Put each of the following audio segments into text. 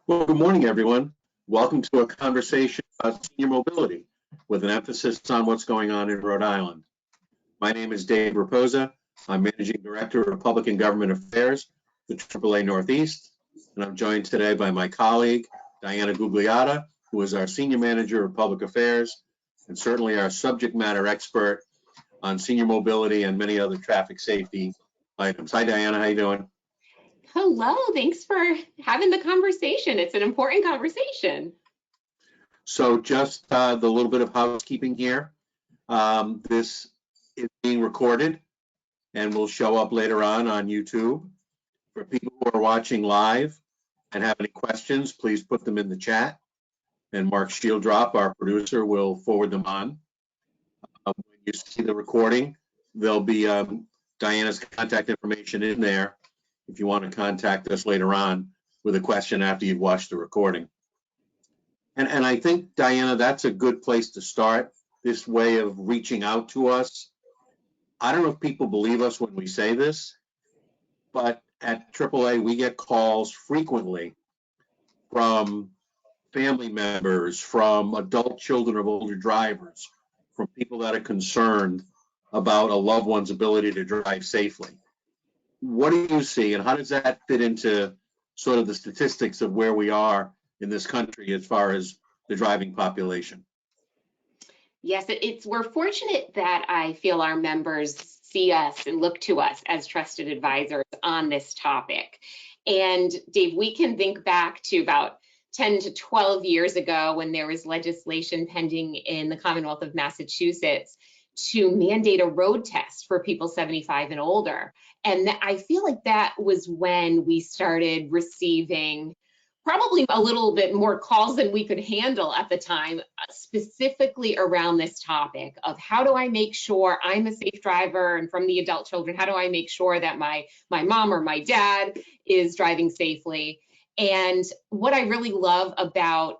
Well, good morning, everyone. Welcome to a conversation about senior mobility with an emphasis on what's going on in Rhode Island. My name is Dave Raposa. I'm Managing Director of Public and Government Affairs with AAA Northeast, and I'm joined today by my colleague, Diana Gugliotta, who is our Senior Manager of Public Affairs and certainly our subject matter expert on senior mobility and many other traffic safety items. Hi, Diana. How you doing? Hello, thanks for having the conversation. It's an important conversation. So just the little bit of housekeeping here. This is being recorded and will show up later on YouTube. For people who are watching live and have any questions, please put them in the chat, and Mark Shieldrop, our producer, will forward them on. When you see the recording, there'll be Diana's contact information in there if you want to contact us later on with a question after you've watched the recording. And I think, Diana, that's a good place to start, this way of reaching out to us. I don't know if people believe us when we say this, but at AAA, we get calls frequently from family members, from adult children of older drivers, from people that are concerned about a loved one's ability to drive safely. What do you see, and how does that fit into sort of the statistics of where we are in this country as far as the driving population? Yes, we're fortunate that I feel our members see us and look to us as trusted advisors on this topic. And Dave, we can think back to about 10 to 12 years ago when there was legislation pending in the Commonwealth of Massachusetts to mandate a road test for people 75 and older. And I feel like that was when we started receiving probably a little bit more calls than we could handle at the time, specifically around this topic of how do I make sure I'm a safe driver, and from the adult children, how do I make sure that my mom or my dad is driving safely? And what I really love about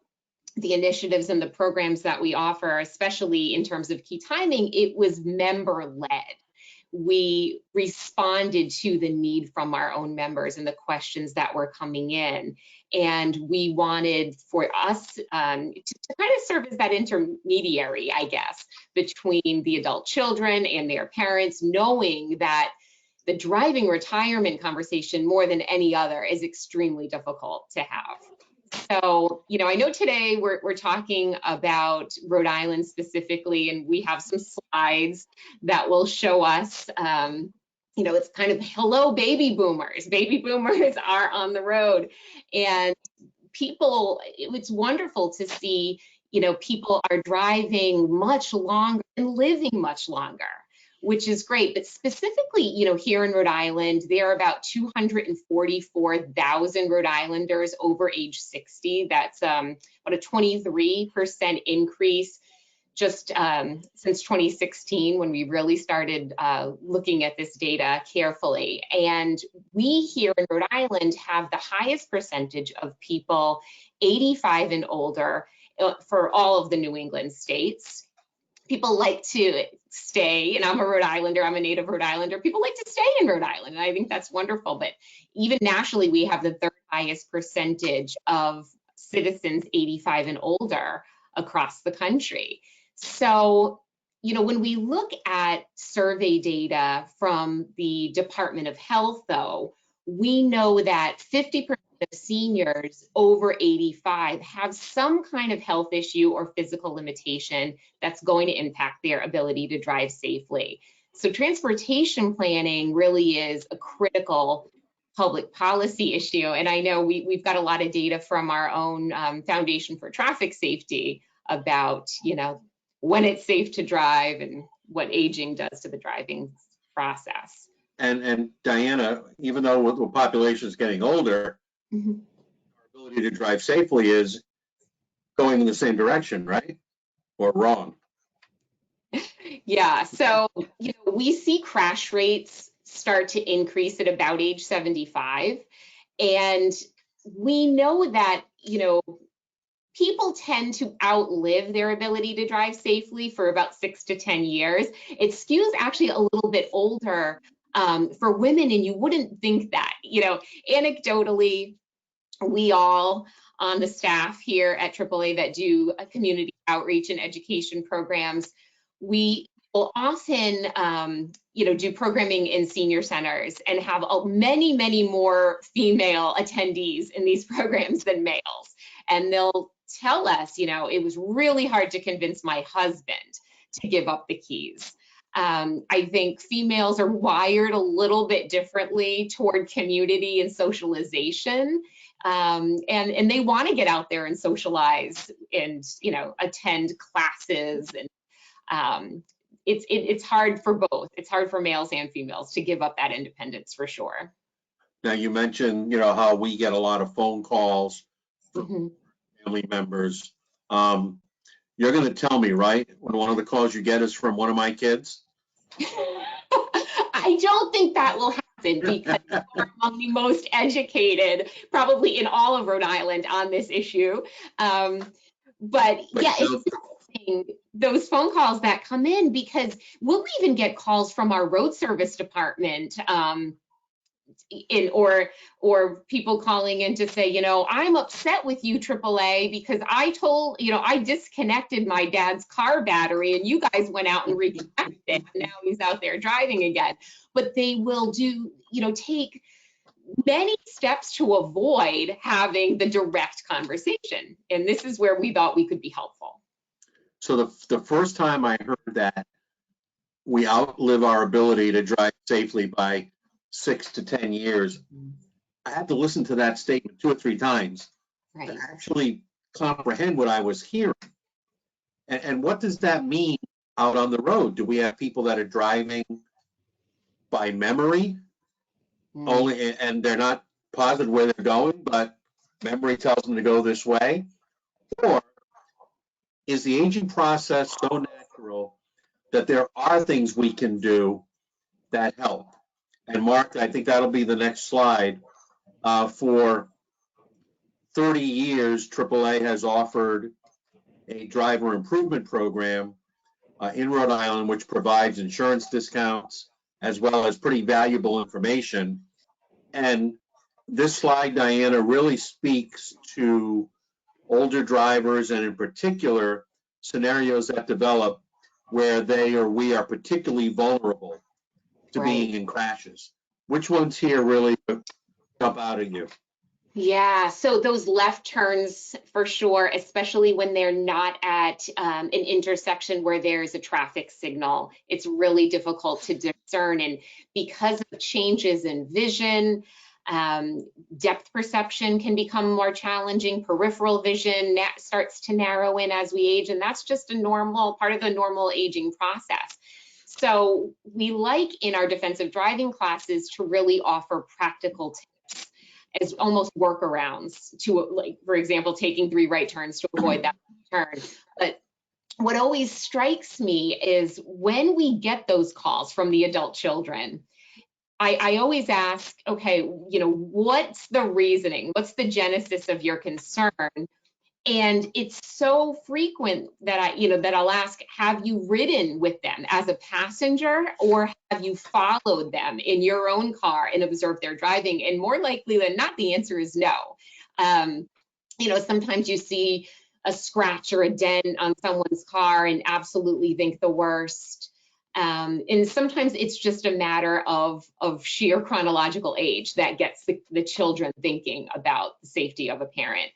the initiatives and the programs that we offer, especially in terms of key timing, it was member-led. We responded to the need from our own members and the questions that were coming in. And we wanted for us to kind of serve as that intermediary, I guess, between the adult children and their parents, knowing that the driving retirement conversation, more than any other, is extremely difficult to have. So, I know today we're talking about Rhode Island specifically, and we have some slides that will show us, it's kind of hello baby boomers. Baby boomers are on the road, and it's wonderful to see, people are driving much longer and living much longer, which is great. But specifically, here in Rhode Island, there are about 244,000 Rhode Islanders over age 60. That's about a 23% increase just since 2016, when we really started looking at this data carefully. And we here in Rhode Island have the highest percentage of people 85 and older for all of the New England states. People like to stay, and I'm a Rhode Islander, I'm a native Rhode Islander, people like to stay in Rhode Island, and I think that's wonderful. But even nationally, we have the third highest percentage of citizens 85 and older across the country. So, when we look at survey data from the Department of Health, though, we know that 50% of seniors over 85 have some kind of health issue or physical limitation that's going to impact their ability to drive safely. So transportation planning really is a critical public policy issue. And I know we've got a lot of data from our own Foundation for Traffic Safety about, when it's safe to drive and what aging does to the driving process. And Diana, even though the population is getting older, Mm-hmm. our ability to drive safely is going in the same direction, right? Or wrong? Yeah, so we see crash rates start to increase at about age 75, and we know that people tend to outlive their ability to drive safely for about 6 to 10 years. It skews actually a little bit older for women, and you wouldn't think that. Anecdotally, we all on the staff here at AAA that do community outreach and education programs. We will often, do programming in senior centers and have many, many more female attendees in these programs than males. And they'll tell us, it was really hard to convince my husband to give up the keys. I think females are wired a little bit differently toward community and socialization. And they want to get out there and socialize and, attend classes. And it's hard for both. It's hard for males and females to give up that independence for sure. Now you mentioned, how we get a lot of phone calls from family members. You're going to tell me, right, when one of the calls you get is from one of my kids? I don't think that will happen because we're among the most educated, probably in all of Rhode Island, on this issue. But yeah, it's interesting, those phone calls that come in, because we'll even get calls from our road service department, or people calling in to say, I'm upset with you, AAA, because I disconnected my dad's car battery and you guys went out and reconnected it. And now he's out there driving again. But they will take many steps to avoid having the direct conversation. And this is where we thought we could be helpful. So the first time I heard that we outlive our ability to drive safely by 6 to 10 years, I had to listen to that statement 2 or 3 times to actually comprehend what I was hearing. And what does that mean out on the road? Do we have people that are driving by memory only, and they're not positive where they're going, but memory tells them to go this way? Or is the aging process so natural that there are things we can do that help? And Mark, I think that'll be the next slide. For 30 years, AAA has offered a driver improvement program in Rhode Island, which provides insurance discounts as well as pretty valuable information. And this slide, Diana, really speaks to older drivers, and in particular, scenarios that develop where they or we are particularly vulnerable to being in crashes. Which ones here really jump out at you? Yeah, so those left turns for sure, especially when they're not at an intersection where there's a traffic signal. It's really difficult to discern, and because of changes in vision, depth perception can become more challenging. Peripheral vision starts to narrow in as we age, and that's just a normal part of the normal aging process. So we like in our defensive driving classes to really offer practical tips as almost workarounds to, like, for example, taking 3 right turns to avoid that turn. But what always strikes me is when we get those calls from the adult children, I always ask, okay, what's the reasoning? What's the genesis of your concern? And it's so frequent that I'll ask, have you ridden with them as a passenger, or have you followed them in your own car and observed their driving? And more likely than not, the answer is no. Sometimes you see a scratch or a dent on someone's car and absolutely think the worst. And sometimes it's just a matter of sheer chronological age that gets the children thinking about the safety of a parent.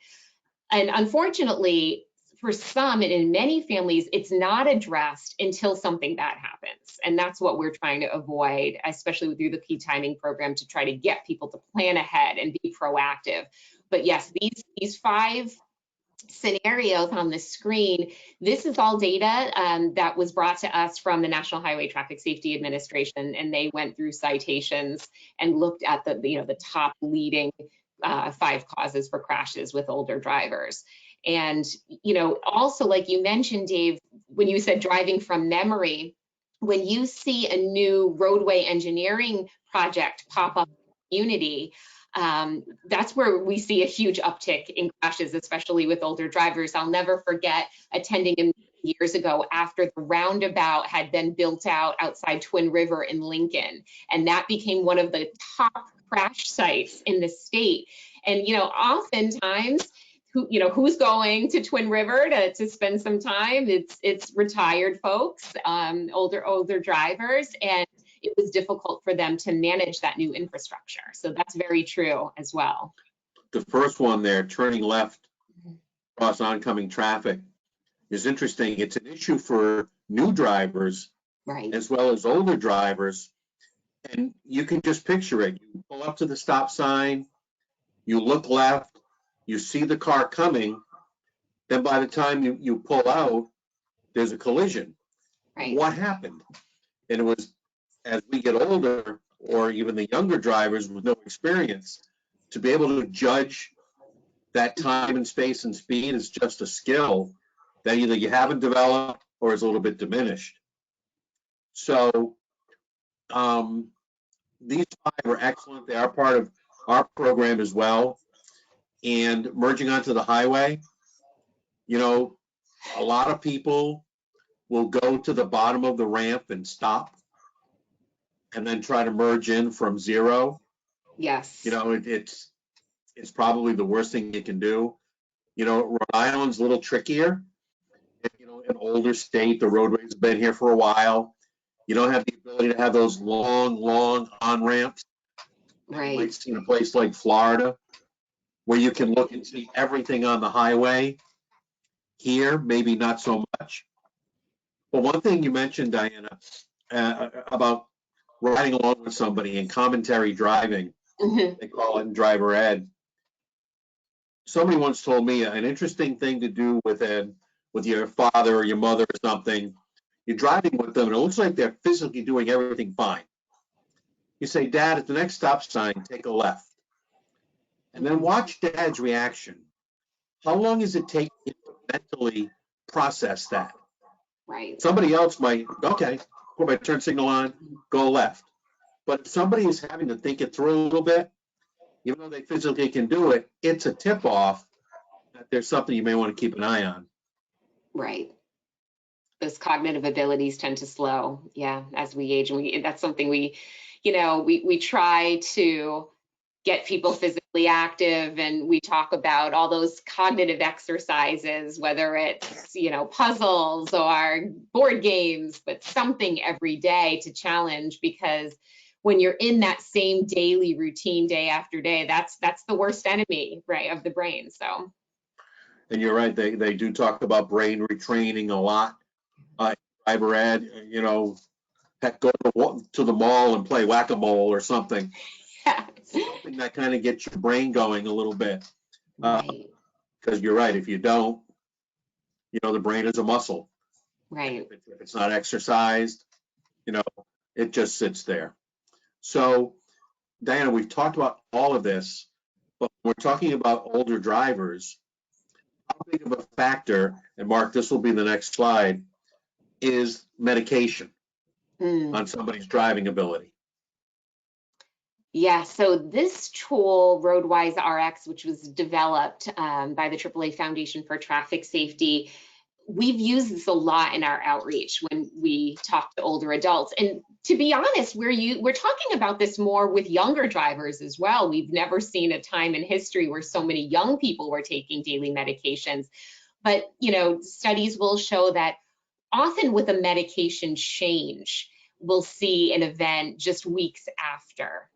And unfortunately, for some and in many families, it's not addressed until something bad happens. And that's what we're trying to avoid, especially through the Key Timing program, to try to get people to plan ahead and be proactive. But yes, these 5 scenarios on the screen, this is all data that was brought to us from the National Highway Traffic Safety Administration, and they went through citations and looked at the top leading 5 causes for crashes with older drivers. And, also, like you mentioned, Dave, when you said driving from memory, when you see a new roadway engineering project pop up in the community, that's where we see a huge uptick in crashes, especially with older drivers. I'll never forget attending years ago after the roundabout had been built out outside Twin River in Lincoln, and that became one of the top crash sites in the state. And oftentimes who's going to Twin River to spend some time. It's retired folks, older drivers, and it was difficult for them to manage that new infrastructure. So that's very true as well. The first one there, turning left across oncoming traffic, is interesting. It's an issue for new drivers, right, as well as older drivers. And you can just picture it. You pull up to the stop sign, you look left, you see the car coming, then by the time you pull out, there's a collision. right. What happened? And it was, as we get older, or even the younger drivers with no experience, to be able to judge that time and space and speed is just a skill that either you haven't developed or is a little bit diminished. So these 5 are excellent. They are part of our program as well. And merging onto the highway, a lot of people will go to the bottom of the ramp and stop and then try to merge in from 0. Yes. It's probably the worst thing you can do. Rhode Island's a little trickier. An older state, the roadways have been here for a while. You don't have the ability to have those long on-ramps. Right. You might see in a place like Florida, where you can look and see everything on the highway. Here, maybe not so much. But one thing you mentioned, Diana, about riding along with somebody and commentary driving, they call it in driver ed. Somebody once told me an interesting thing to do with your father or your mother or something. You're driving with them and it looks like they're physically doing everything fine. You say, Dad, at the next stop sign, take a left. And then watch Dad's reaction. How long does it take you to mentally process that? Right. Somebody else might, okay, put my turn signal on, go left. But if somebody is having to think it through a little bit, even though they physically can do it, it's a tip off that there's something you may want to keep an eye on. Right. Those cognitive abilities tend to slow, as we age, and that's something we try to get people physically active, and we talk about all those cognitive exercises, whether it's puzzles or board games, but something every day to challenge, because when you're in that same daily routine day after day, that's the worst enemy, right, of the brain. So. And you're right, they do talk about brain retraining a lot. Driver ed, heck, go to the mall and play whack-a-mole or something. Yeah. Something that kind of gets your brain going a little bit. Right. Because you're right, if you don't, the brain is a muscle. Right. If it's not exercised, it just sits there. So, Diana, we've talked about all of this, but when we're talking about older drivers, how big of a factor, and Mark, this will be the next slide, is medication on somebody's driving ability? Yeah, so this tool, RoadWise RX, which was developed by the AAA Foundation for Traffic Safety, we've used this a lot in our outreach when we talk to older adults. And to be honest, we're talking about this more with younger drivers as well. We've never seen a time in history where so many young people were taking daily medications. But, studies will show that often with a medication change, we'll see an event just weeks after,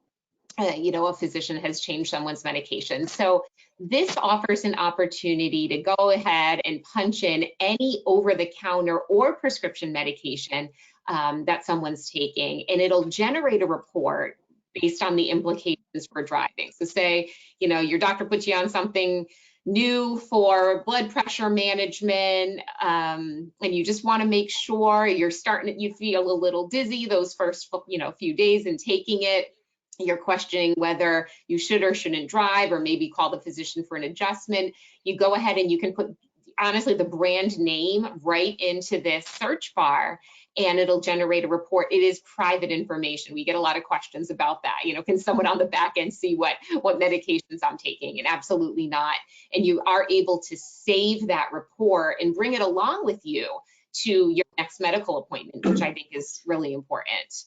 a physician has changed someone's medication. So this offers an opportunity to go ahead and punch in any over-the-counter or prescription medication that someone's taking, and it'll generate a report based on the implications for driving. So say, your doctor puts you on something new for blood pressure management, and you just want to make sure you feel a little dizzy those first, few days in taking it. You're questioning whether you should or shouldn't drive, or maybe call the physician for an adjustment. You go ahead and you can put, honestly, the brand name right into this search bar, and it'll generate a report. It is private information. We get a lot of questions about that. Can someone on the back end see what medications I'm taking? And absolutely not. And you are able to save that report and bring it along with you to your next medical appointment, which I think is really important.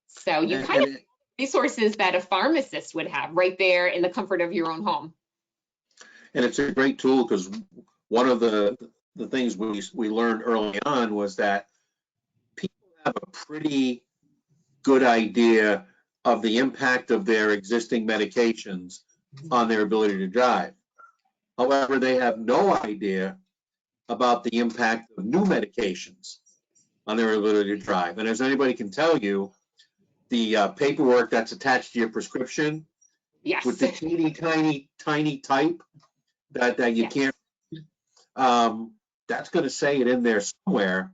So you kind of resources that a pharmacist would have right there in the comfort of your own home. And it's a great tool because one of the things we learned early on was that people have a pretty good idea of the impact of their existing medications on their ability to drive. However, they have no idea about the impact of new medications on their ability to drive. And as anybody can tell you, the paperwork that's attached to your prescription Yes. with the tiny type that you Yes. can't, that's going to say it in there somewhere.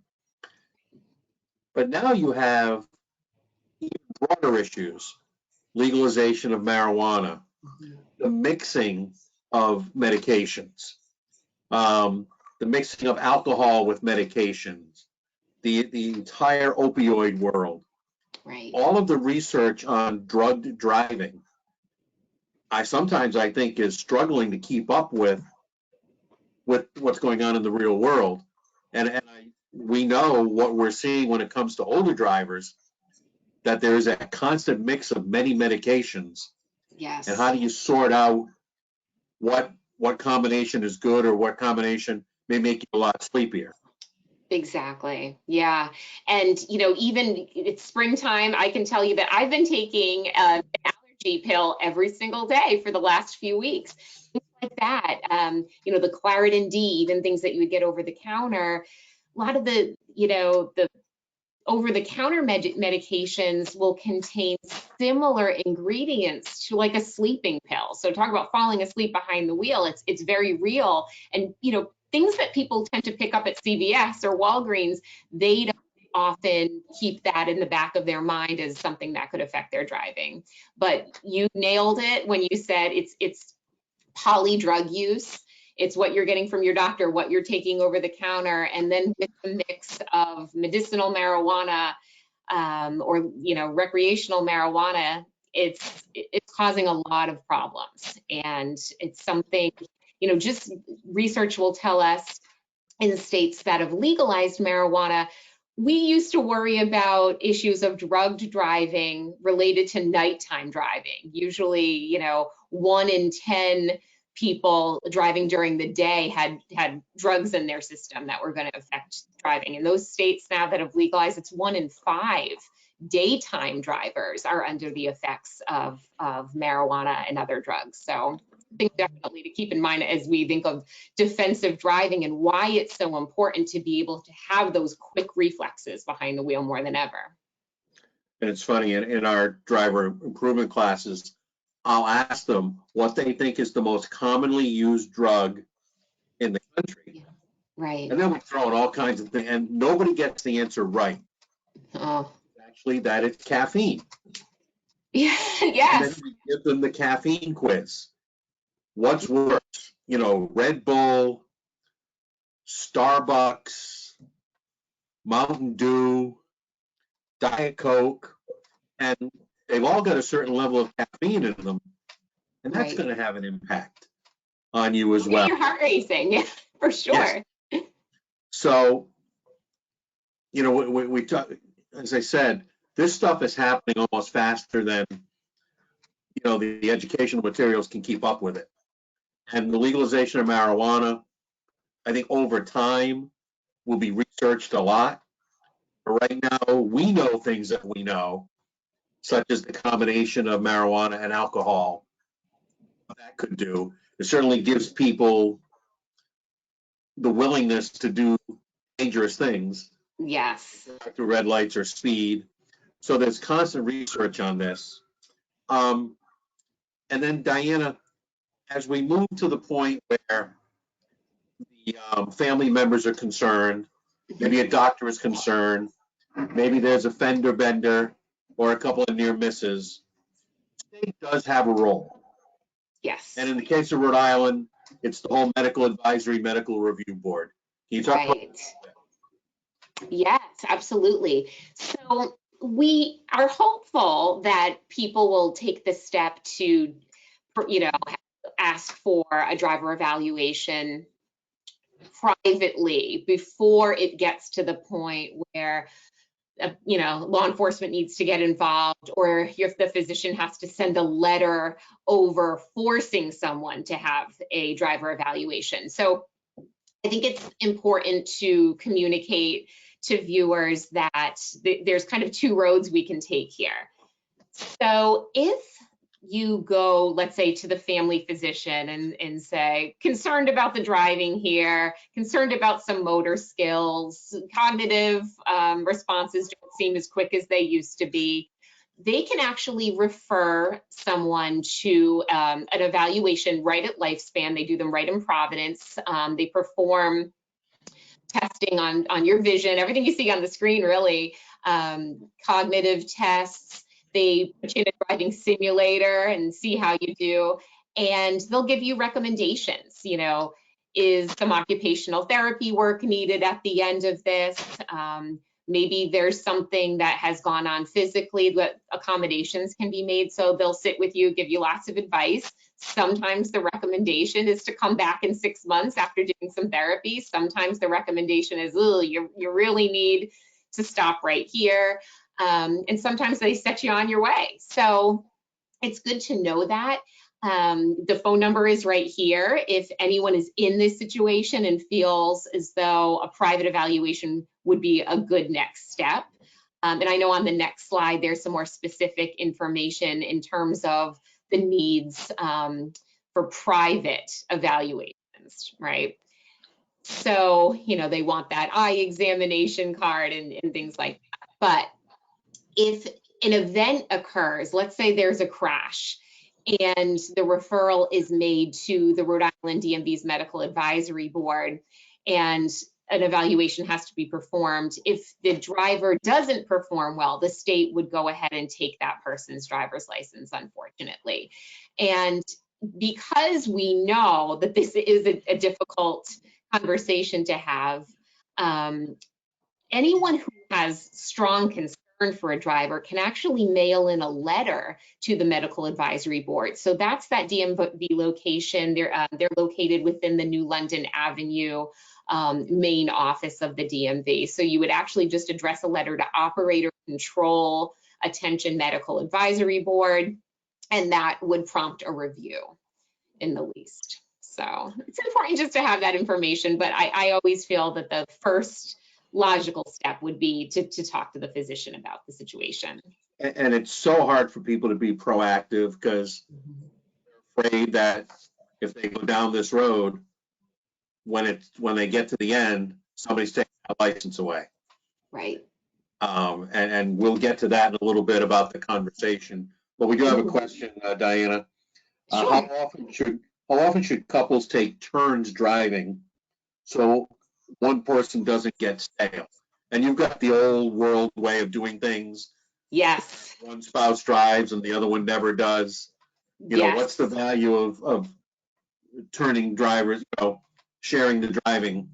But now you have even broader issues: legalization of marijuana, the mixing of medications, the mixing of alcohol with medications, the entire opioid world. Right. All of the research on drugged driving, I think is struggling to keep up with what's going on in the real world. And we know what we're seeing when it comes to older drivers, that there is a constant mix of many medications. Yes. And how do you sort out what combination is good or what combination may make you a lot sleepier? Exactly. Yeah. And, even it's springtime, I can tell you that I've been taking an allergy pill every single day for the last few weeks. Things like that. The Claritin D, even things that you would get over the counter. A lot of the over-the-counter medications will contain similar ingredients to like a sleeping pill. So talk about falling asleep behind the wheel. It's very real. And, things that people tend to pick up at CVS or Walgreens, they don't often keep that in the back of their mind as something that could affect their driving. But you nailed it when you said it's poly drug use. It's what you're getting from your doctor, what you're taking over the counter, and then with the mix of medicinal marijuana or recreational marijuana, it's causing a lot of problems. And it's something, just research will tell us in states that have legalized marijuana, we used to worry about issues of drugged driving related to nighttime driving. Usually, 1 in 10 people driving during the day had drugs in their system that were going to affect driving. In those states now that have legalized, it's 1 in 5 daytime drivers are under the effects of marijuana and other drugs. So I think definitely to keep in mind as we think of defensive driving and why it's so important to be able to have those quick reflexes behind the wheel more than ever. And it's funny, in our driver improvement classes, I'll ask them what they think is the most commonly used drug in the country. Yeah. Right. And then we throw in all kinds of things, and nobody gets the answer right. Oh. Actually, that it's caffeine. Yeah. And Yes. then we give them the caffeine quiz. What's worse? Red Bull, Starbucks, Mountain Dew, Diet Coke, and they've all got a certain level of caffeine in them, and that's Right. going to have an impact on you as well. Your heart racing, yeah, for sure. Yes. So, we talk, as I said, this stuff is happening almost faster than the educational materials can keep up with it. And the legalization of marijuana, I think over time will be researched a lot. But right now, we know things that we know, such as the combination of marijuana and alcohol. What that could do. It certainly gives people the willingness to do dangerous things. Yes. Through red lights or speed. So there's constant research on this. And then, Diana, as we move to the point where the family members are concerned, maybe a doctor is concerned, maybe there's a fender bender or a couple of near misses, the state does have a role. Yes. And in the case of Rhode Island, it's the whole medical advisory, medical review board. Can you talk about that? Yes, absolutely. So we are hopeful that people will take the step to, ask for a driver evaluation privately before it gets to the point where law enforcement needs to get involved, or if the physician has to send a letter over forcing someone to have a driver evaluation. So I think it's important to communicate to viewers that there's kind of two roads we can take here. So if you go, let's say, to the family physician and say, concerned about the driving here, concerned about some motor skills, cognitive responses don't seem as quick as they used to be, they can actually refer someone to an evaluation right at Lifespan. They do them right in Providence. They perform testing on your vision, everything you see on the screen, really, cognitive tests. They put you in a driving simulator and see how you do, and they'll give you recommendations. Is some occupational therapy work needed at the end of this? Maybe there's something that has gone on physically that accommodations can be made. So they'll sit with you, give you lots of advice. Sometimes the recommendation is to come back in 6 months after doing some therapy. Sometimes the recommendation is, oh, you really need to stop right here. And sometimes they set you on your way. So it's good to know that. The phone number is right here. If anyone is in this situation and feels as though a private evaluation would be a good next step. And I know on the next slide, there's some more specific information in terms of the needs for private evaluations, right? So, they want that eye examination card and things like that. But if an event occurs, let's say there's a crash, and the referral is made to the Rhode Island DMV's Medical Advisory Board, and an evaluation has to be performed. If the driver doesn't perform well, the state would go ahead and take that person's driver's license, unfortunately. And because we know that this is a difficult conversation to have, anyone who has strong concern for a driver can actually mail in a letter to the Medical Advisory Board. So that's that DMV location. They're located within the New London Avenue main office of the DMV. So you would actually just address a letter to Operator Control Attention Medical Advisory Board, and that would prompt a review in the least. So it's important just to have that information, but I always feel that the first logical step would be to talk to the physician about the situation. And it's so hard for people to be proactive because they're afraid that if they go down this road, when they get to the end, somebody's taking a license away. Right. And we'll get to that in a little bit about the conversation. But we do have a question, Diana. Sure. How often should couples take turns driving so one person doesn't get stale? And you've got the old world way of doing things. Yes. One spouse drives and the other one never does. Yes. What's the value of turning drivers, sharing the driving?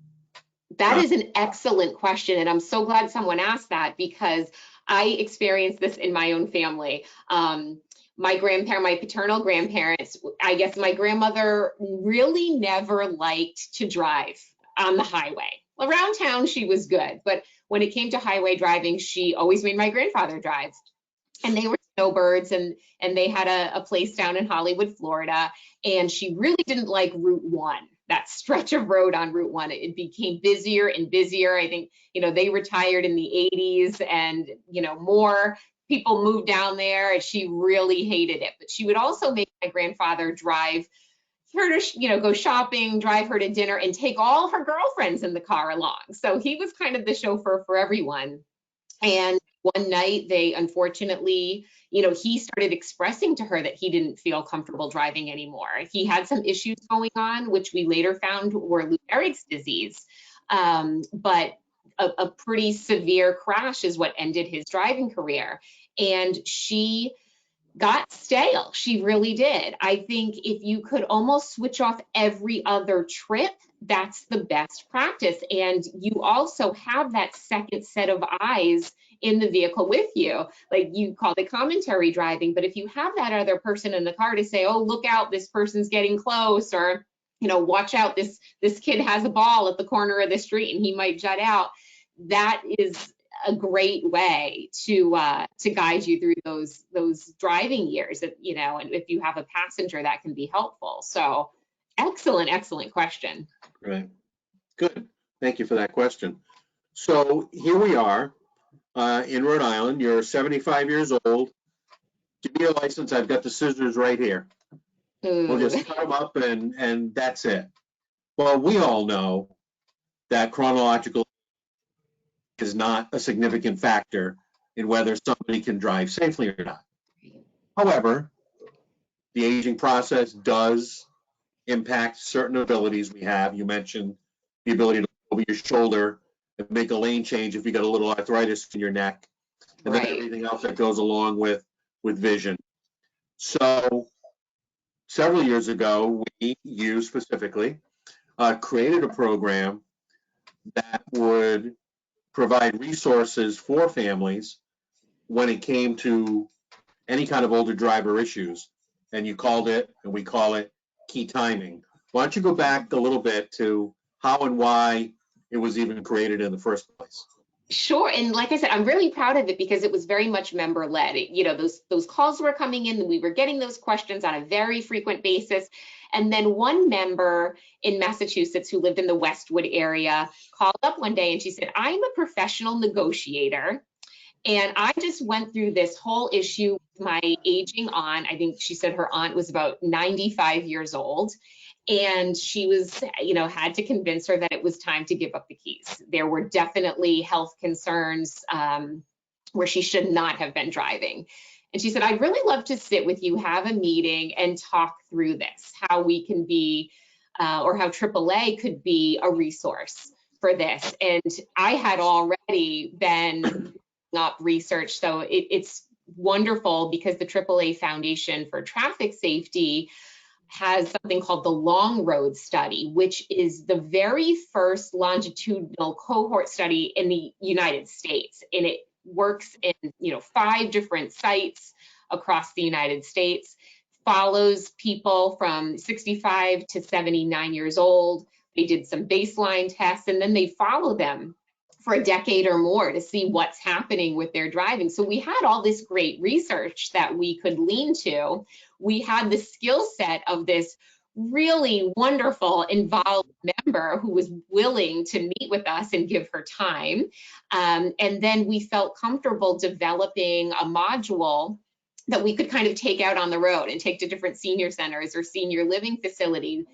That is an excellent question, and I'm so glad someone asked that, because I experienced this in my own family. My paternal grandparents, I guess my grandmother really never liked to drive on the highway. Around town, she was good, but when it came to highway driving, she always made my grandfather drive. And they were snowbirds, and they had a place down in Hollywood, Florida, and she really didn't like Route 1, that stretch of road on Route 1. It became busier and busier. I think, they retired in the 80s, and, more people moved down there, and she really hated it. But she would also make my grandfather drive her to, go shopping, drive her to dinner, and take all her girlfriends in the car along. So he was kind of the chauffeur for everyone. And one night they unfortunately, he started expressing to her that he didn't feel comfortable driving anymore. He had some issues going on, which we later found were Lou Gehrig's disease. But a pretty severe crash is what ended his driving career. And she got stale. She really did. I think if you could almost switch off every other trip, that's the best practice. And you also have that second set of eyes in the vehicle with you. Like you call it commentary driving, but if you have that other person in the car to say, oh, look out, this person's getting close, or, watch out, this kid has a ball at the corner of the street and he might jut out. That is a great way to guide you through those driving years, you know, and if you have a passenger, that can be helpful. So excellent question. Right. Good. Thank you for that question. So here we are in Rhode Island. You're 75 years old. Give me a license. I've got the scissors right here. We'll just cut them up and that's it. Well, we all know that chronological is not a significant factor in whether somebody can drive safely or not. However, the aging process does impact certain abilities we have. You mentioned the ability to look over your shoulder and make a lane change if you got a little arthritis in your neck, and then everything else that goes along with vision. So several years ago, you specifically created a program that would provide resources for families when it came to any kind of older driver issues. And you called it, and we call it, Key Timing. Why don't you go back a little bit to how and why it was even created in the first place? Sure, and like I said, I'm really proud of it because it was very much member-led. You know, those calls were coming in, and we were getting those questions on a very frequent basis. And then one member in Massachusetts who lived in the Westwood area called up one day and she said, I'm a professional negotiator, and I just went through this whole issue with my aging aunt. I think she said her aunt was about 95 years old. And she was, you know, had to convince her that it was time to give up the keys. There were definitely health concerns where she should not have been driving. And she said, I'd really love to sit with you, have a meeting and talk through this, how we can be, or how AAA could be a resource for this. And I had already been up research. So it's wonderful because the AAA Foundation for Traffic Safety has something called the Long Road Study, which is the very first longitudinal cohort study in the United States. And it works in, you know, 5 different sites across the United States, follows people from 65 to 79 years old. They did some baseline tests, and then they follow them for a decade or more to see what's happening with their driving. So we had all this great research that we could lean to. We had the skill set of this really wonderful, involved member who was willing to meet with us and give her time. And then we felt comfortable developing a module that we could kind of take out on the road and take to different senior centers or senior living facilities.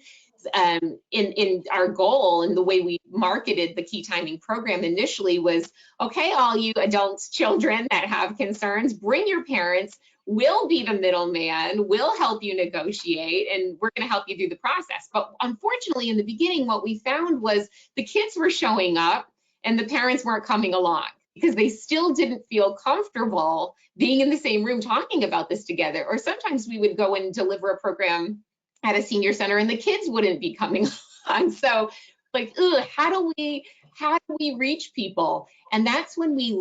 In our goal and the way we marketed the Key Timing program initially was, okay, all you adults, children that have concerns, bring your parents, we'll be the middleman, we'll help you negotiate, and we're going to help you through the process. But unfortunately, in the beginning, what we found was the kids were showing up and the parents weren't coming along because they still didn't feel comfortable being in the same room talking about this together. Or sometimes we would go and deliver a program at a senior center and the kids wouldn't be coming on. So like, how do we reach people? And that's when we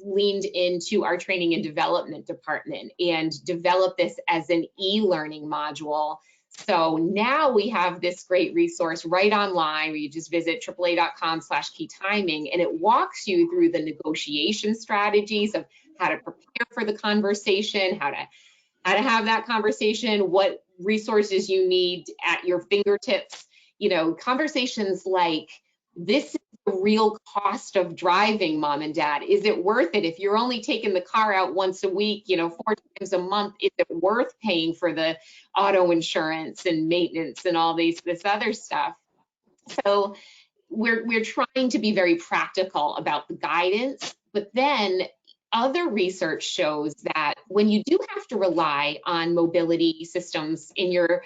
leaned into our training and development department and developed this as an e-learning module. So now we have this great resource right online where you just visit AAA.com/keytiming, and it walks you through the negotiation strategies of how to prepare for the conversation, how to have that conversation, what resources you need at your fingertips. You know, conversations like, this is the real cost of driving, mom and dad. Is it worth it? If you're only taking the car out once a week, you know, 4 times a month, is it worth paying for the auto insurance and maintenance and all this other stuff? So we're trying to be very practical about the guidance, but then other research shows that when you do have to rely on mobility systems in your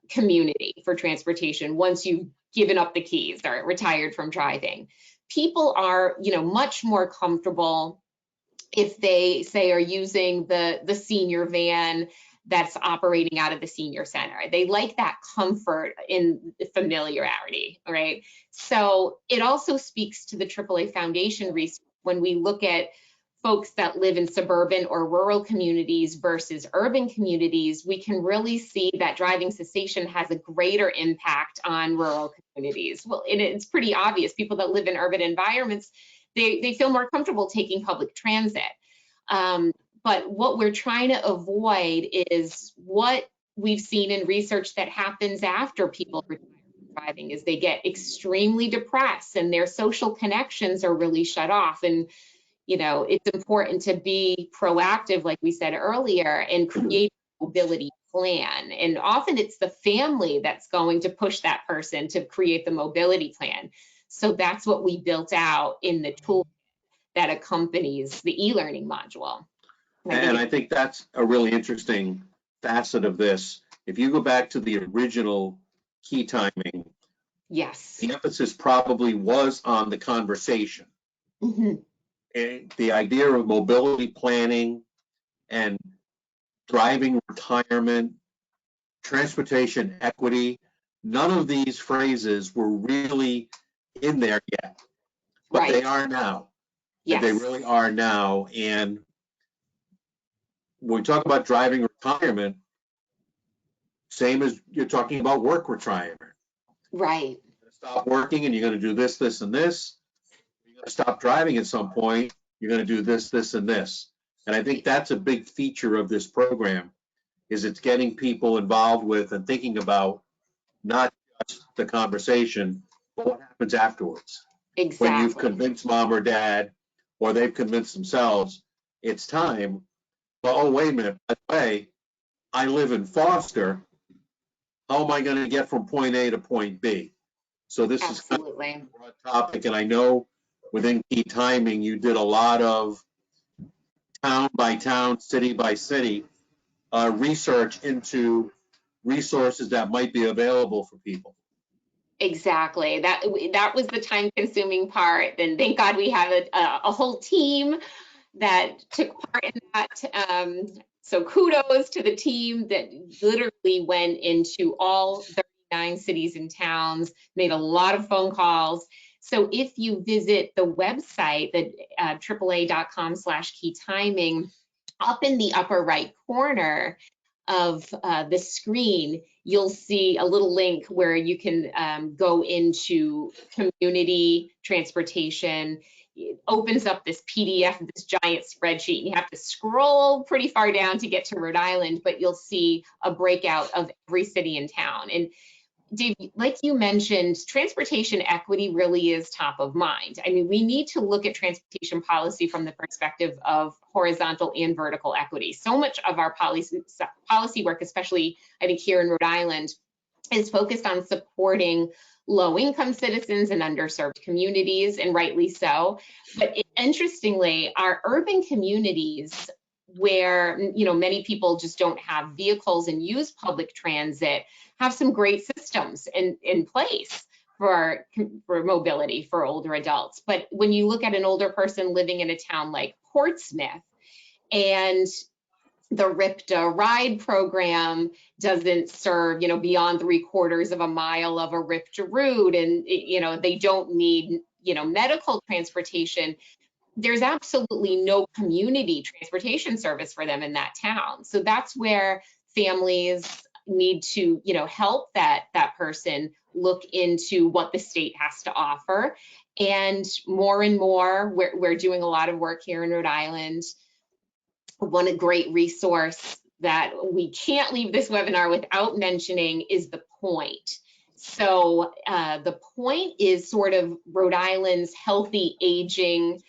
community for transportation, once you've given up the keys or retired from driving, people are, you know, much more comfortable if they say are using the senior van that's operating out of the senior center. They like that comfort in familiarity, right? So it also speaks to the AAA Foundation research when we look at folks that live in suburban or rural communities versus urban communities. We can really see that driving cessation has a greater impact on rural communities. Well, it's pretty obvious. People that live in urban environments, they feel more comfortable taking public transit. But what we're trying to avoid is what we've seen in research that happens after people retire from driving, is they get extremely depressed and their social connections are really shut off. And it's important to be proactive, like we said earlier, and create a mobility plan. And often it's the family that's going to push that person to create the mobility plan. So that's what we built out in the tool that accompanies the e-learning module. And I think that's a really interesting facet of this. If you go back to the original key timing, yes, the emphasis probably was on the conversation. Mm-hmm. And the idea of mobility planning and driving retirement, transportation equity, none of these phrases were really in there yet, but Right. they are now. Yes. They really are now. And when we talk about driving retirement, same as you're talking about work retirement. Right. You're going to stop working and you're going to do this, this, and this. You're going to stop driving at some point. You're going to do this, this, and this. And I think that's a big feature of this program, is it's getting people involved with and thinking about not just the conversation, but what happens afterwards. Exactly. When you've convinced mom or dad, or they've convinced themselves, it's time. Well, oh, wait a minute, by the way, I live in Foster. How am I going to get from point A to point B? So this Absolutely. is kind of a broad topic, and I know within Key Timing, you did a lot of town by town, city by city research into resources that might be available for people. Exactly. That was the time-consuming part. And thank God we have a whole team that took part in that. So kudos to the team that literally went into all 39 cities and towns, made a lot of phone calls. So if you visit the website, the AAA.com/key timing, up in the upper right corner of the screen, you'll see a little link where you can go into community transportation. It opens up this PDF, this giant spreadsheet, and you have to scroll pretty far down to get to Rhode Island, but you'll see a breakout of every city and town. And Dave, like you mentioned, transportation equity really is top of mind. I mean, we need to look at transportation policy from the perspective of horizontal and vertical equity. So much of our policy work, especially I think here in Rhode Island, is focused on supporting low-income citizens and underserved communities, and rightly so. But interestingly, our urban communities, where many people just don't have vehicles and use public transit, have some great systems in place for mobility for older adults. But when you look at an older person living in a town like Portsmouth, and the RIPTA ride program doesn't serve, beyond 3/4 of a mile of a RIPTA route, and they don't need, medical transportation, there's absolutely no community transportation service for them in that town. So that's where families need to, help that person look into what the state has to offer. And more, we're doing a lot of work here in Rhode Island. One great resource that we can't leave this webinar without mentioning is the Point. So the Point is sort of Rhode Island's healthy aging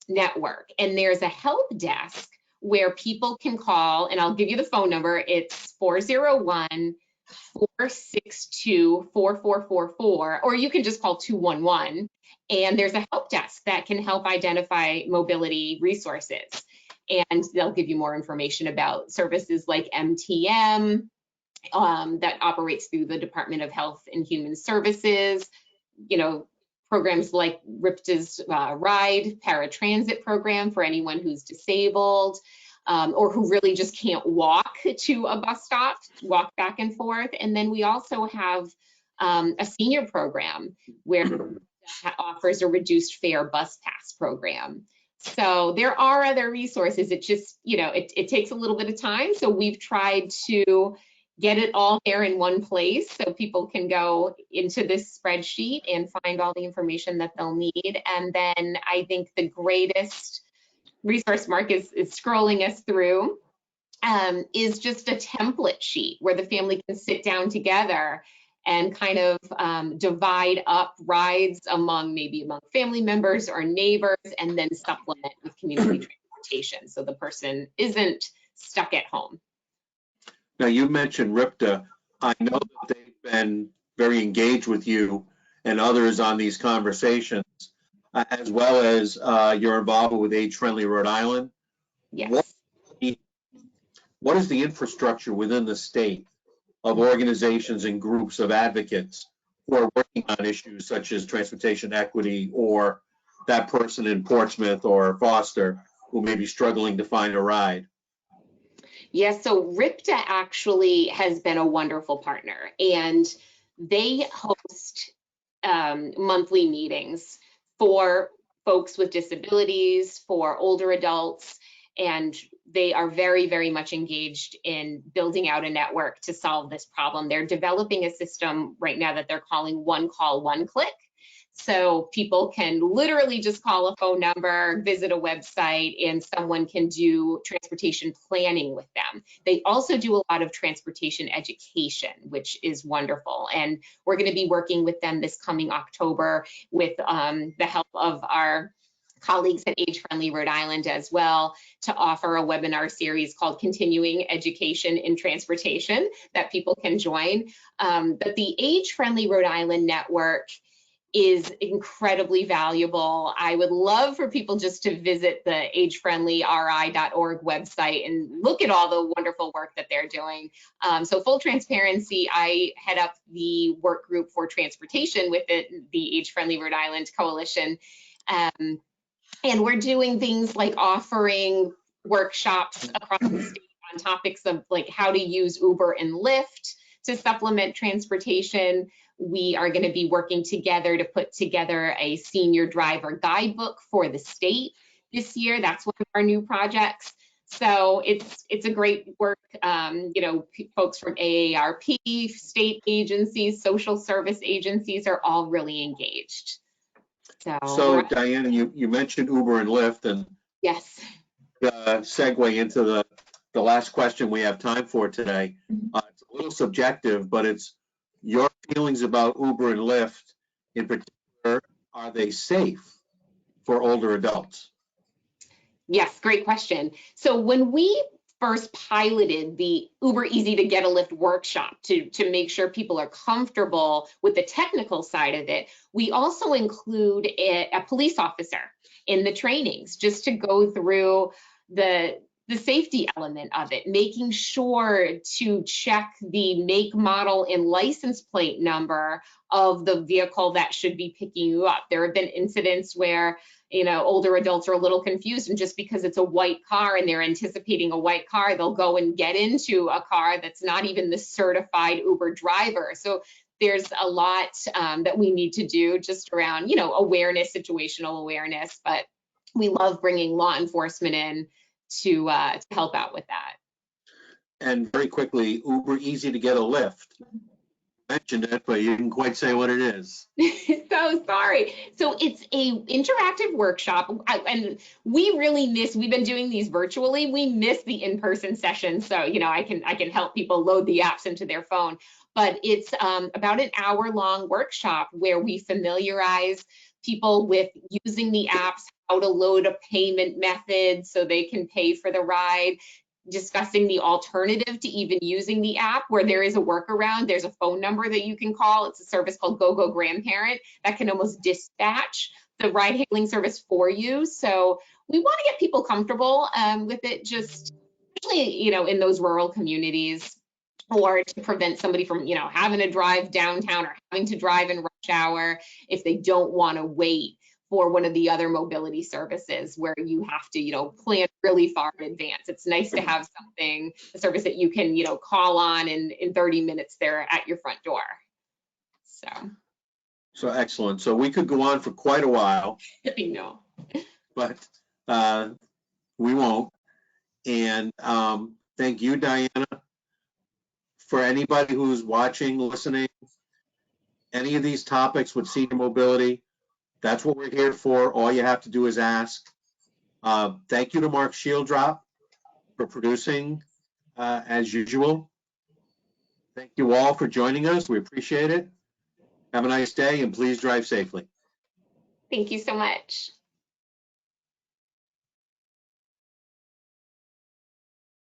network. And there's a help desk where people can call, and I'll give you the phone number. It's 401-462-4444, or you can just call 211. And there's a help desk that can help identify mobility resources. And they'll give you more information about services like MTM that operates through the Department of Health and Human Services, programs like RIPTA's Ride paratransit program for anyone who's disabled or who really just can't walk to a bus stop, walk back and forth. And then we also have a senior program where offers a reduced fare bus pass program. So there are other resources. It just, it takes a little bit of time. So we've tried to get it all there in one place so people can go into this spreadsheet and find all the information that they'll need. And then I think the greatest resource Mark is scrolling us through is just a template sheet where the family can sit down together and kind of divide up rides among family members or neighbors, and then supplement with community transportation so the person isn't stuck at home. Now, you mentioned RIPTA. I know that they've been very engaged with you and others on these conversations, as well as your involvement with Age Friendly Rhode Island. Yes. What is the infrastructure within the state of organizations and groups of advocates who are working on issues such as transportation equity, or that person in Portsmouth or Foster who may be struggling to find a ride? Yes, so RIPTA actually has been a wonderful partner, and they host monthly meetings for folks with disabilities, for older adults, and they are very, very much engaged in building out a network to solve this problem. They're developing a system right now that they're calling One Call, One Click. So people can literally just call a phone number, visit a website, and someone can do transportation planning with them. They also do a lot of transportation education, which is wonderful. And we're going to be working with them this coming October with the help of our colleagues at Age Friendly Rhode Island as well, to offer a webinar series called Continuing Education in Transportation that people can join. But the Age Friendly Rhode Island network is incredibly valuable. I would love for people just to visit the agefriendlyri.org website and look at all the wonderful work that they're doing. So full transparency, I head up the work group for transportation within the Age Friendly Rhode Island Coalition. And we're doing things like offering workshops across the state on topics of like how to use Uber and Lyft to supplement transportation. We are going to be working together to put together a senior driver guidebook for the state this year. That's one of our new projects. So it's a great work. You know, folks from AARP, state agencies, social service agencies are all really engaged. So Diana, you mentioned Uber and Lyft, and yes, segue into the last question we have time for today. It's a little subjective, but it's your feelings about Uber and Lyft in particular. Are they safe for older adults? Yes, great question. So when we first piloted the Uber Easy to Get a Lyft workshop to make sure people are comfortable with the technical side of it, we also include a police officer in the trainings just to go through the safety element of it, making sure to check the make, model, and license plate number of the vehicle that should be picking you up. There have been incidents where, you know, older adults are a little confused, and just because it's a white car and they're anticipating a white car, they'll go and get into a car that's not even the certified Uber driver. So there's a lot that we need to do just around, you know, awareness, situational awareness, but we love bringing law enforcement in to help out with that. And very quickly, Uber Easy to Get a Lyft. Mentioned it, but you didn't quite say what it is. So sorry. So it's a interactive workshop, and we really miss, we've been doing these virtually, we miss the in-person sessions. So, you know, I can help people load the apps into their phone, but it's about an hour-long workshop where we familiarize people with using the apps, how to load a payment method so they can pay for the ride, discussing the alternative to even using the app, where there is a workaround. There's a phone number that you can call. It's a service called GoGo Grandparent that can almost dispatch the ride hailing service for you. So we want to get people comfortable with it, just especially, you know, in those rural communities, or to prevent somebody from, you know, having to drive downtown or having to drive in rush hour if they don't want to wait for one of the other mobility services where you have to, you know, plan really far in advance. It's nice to have something, a service that you can, you know, call on and in 30 minutes they're at your front door. So excellent. So we could go on for quite a while. I know. But we won't. And thank you, Diana, for anybody who's watching, listening, any of these topics with senior mobility, that's what we're here for. All you have to do is ask. Thank you to Mark Shieldrop for producing as usual. Thank you all for joining us. We appreciate it. Have a nice day and please drive safely. Thank you so much.